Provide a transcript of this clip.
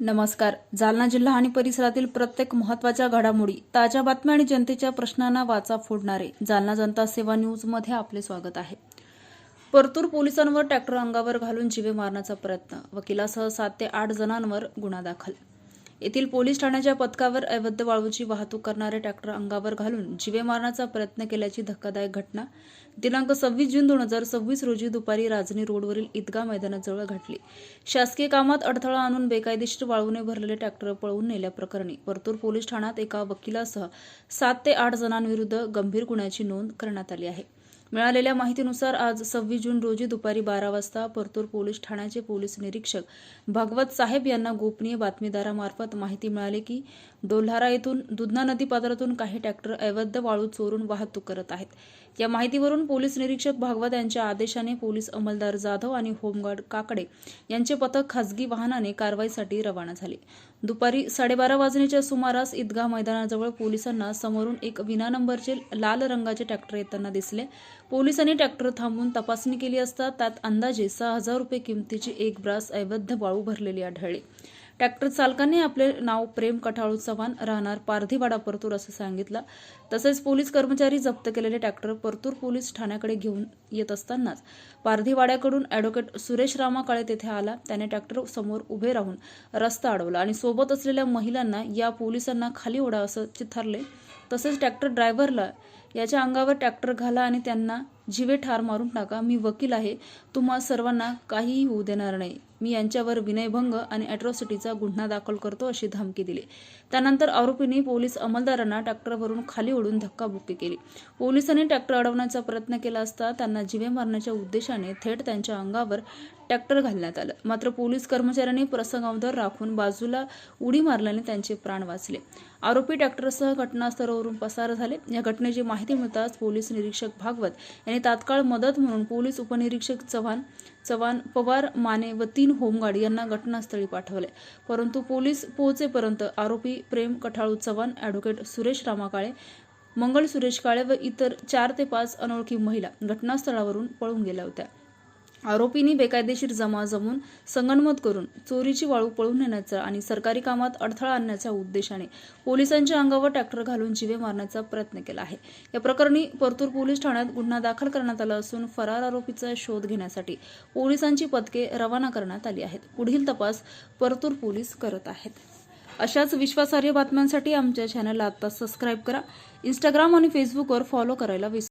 नमस्कार. जालना जिल्हा आणि परिसरातील प्रत्येक महत्त्वाच्या घडामोडी, ताज्या बातम्या आणि जनतेच्या प्रश्नांना वाचा फोडणारे जालना जनता सेवा न्यूजमध्ये आपले स्वागत आहे. परतूर पोलिसांवर ट्रॅक्टर अंगावर घालून जीवे मारण्याचा प्रयत्न, वकिलासह 7 ते 8 जणांवर गुन्हा दाखल. येथील पोलीस ठाण्याच्या पथकावर अवैध वाळूची वाहतूक करणारे ट्रॅक्टर अंगावर घालून जीवे मारण्याचा प्रयत्न केल्याची धक्कादायक घटना दिनांक 26 जून 2026 रोजी दुपारी राजनी रोडवरील ईदगाह मैदानाजवळ घडली. शासकीय कामात अडथळा आणून बेकायदेशीर वाळूने भरलेले ट्रॅक्टर पळवून नेल्याप्रकरणी परतूर पोलीस ठाण्यात एका वकिलासह 7 ते 8 जणांविरुद्ध गंभीर गुन्ह्याची नोंद करण्यात आली आहे. मिळालेल्या माहितीनुसार आज 26 जून रोजी दुपारी 12 वाजता परतूर पोलीस ठाण्याचे पोलीस निरीक्षक भागवत साहेब यांना गोपनीय बातमीदारामार्फत माहिती मिळाली की डोल्हारा येथून दुधना नदी पात्रातून काही ट्रॅक्टर अवैध वाळू चोरून वाहतूक करत आहेत. या माहितीवरून पोलीस निरीक्षक भागवत यांच्या आदेशाने पोलीस अंमलदार जाधव आणि होमगार्ड काकडे यांचे पथक खासगी वाहनाने कारवाईसाठी रवाना झाले. दुपारी 12:30 वाजण्याच्या सुमारास ईदगाह मैदानाजवळ पोलिसांना समोरून एक विना नंबरचे लाल रंगाचे ट्रॅक्टर येताना दिसले. पोलिसांनी ट्रॅक्टर थांबवून तपासणी केली असता त्यात अंदाजे 6,000 रुपये किमतीची एक ब्रास अवैध वाळू भरलेली आढळली. ट्रॅक्टर चालकाने आपले नाव प्रेम कठाळू चव्हाण, राहणार पारधीवाडा, परतूर असं सांगितलं. तसेच पोलीस कर्मचारी जप्त केलेले ट्रॅक्टर परतूर पोलीस ठाण्याकडे घेऊन येत असतानाच पारधीवाड्याकडून ॲडव्होकेट सुरेश रामा काळे तेथे आला. त्याने ट्रॅक्टर समोर उभे राहून रस्ता अडवला आणि सोबत असलेल्या महिलांना या पोलिसांना खाली ओढा असं चिथारले. तसेच ट्रॅक्टर ड्रायव्हरला याच्या अंगावर ट्रॅक्टर घाला आणि त्यांना जीवे ठार मारून टाका. मी वकील आहे, तुम्हा सर्वांना काहीही होऊ देणार नाही. मी यांच्यावर विनयभंग आणि अॅट्रॉसिटीचा गुन्हा दाखल करतो अशी धमकी दिली. त्यानंतर आरोपींनी पोलीस अंमलदारांना ट्रॅक्टरवरून खाली ओढून धक्काबुक्की केली. पोलिसांनी ट्रॅक्टर अडवण्याचा प्रयत्न केला असता त्यांना जीवे मारण्याच्या उद्देशाने थेट त्यांच्या अंगावर ट्रॅक्टर घालण्यात आलं. मात्र पोलीस कर्मचाऱ्यांनी प्रसंगावधान राखून बाजूला उडी मारल्याने त्यांचे प्राण वाचले. आरोपी ट्रॅक्टरसह घटनास्थळावरून पसार झाले. या घटनेची माहिती मिळताच पोलीस निरीक्षक भागवत यांनी तात्काळ मदत म्हणून पोलीस उपनिरीक्षक चव्हाण, पवार, माने व 3 होमगार्ड यांना घटनास्थळी पाठवले. परंतु पोलीस पोहोचेपर्यंत आरोपी प्रेम कठाळू चव्हाण, ॲडव्होकेट सुरेश रामा काळे, मंगल सुरेश काळे व इतर 4 ते 5 अनोळखी महिला घटनास्थळावरून पळून गेल्या होत्या. आरोपींनी बेकायदेशीर जमवून संगनमत करून चोरीची वाळू पळून नेण्याचा आणि सरकारी कामात अडथळा आणण्याच्या उद्देशाने पोलिसांच्या अंगावर ट्रॅक्टर घालून जीवे मारण्याचा प्रयत्न केला आहे. या प्रकरणी परतूर पोलीस ठाण्यात गुन्हा दाखल करण्यात आला असून फरार आरोपीचा शोध घेण्यासाठी पोलिसांची पथके रवाना करण्यात आली आहेत. पुढील तपास परतूर पोलीस करत आहेत. अशाच विश्वासार्ह बातम्यांसाठी आमच्या चॅनलला आता सबस्क्राईब करा. इंस्टाग्राम आणि फेसबुकवर फॉलो करायला विसरू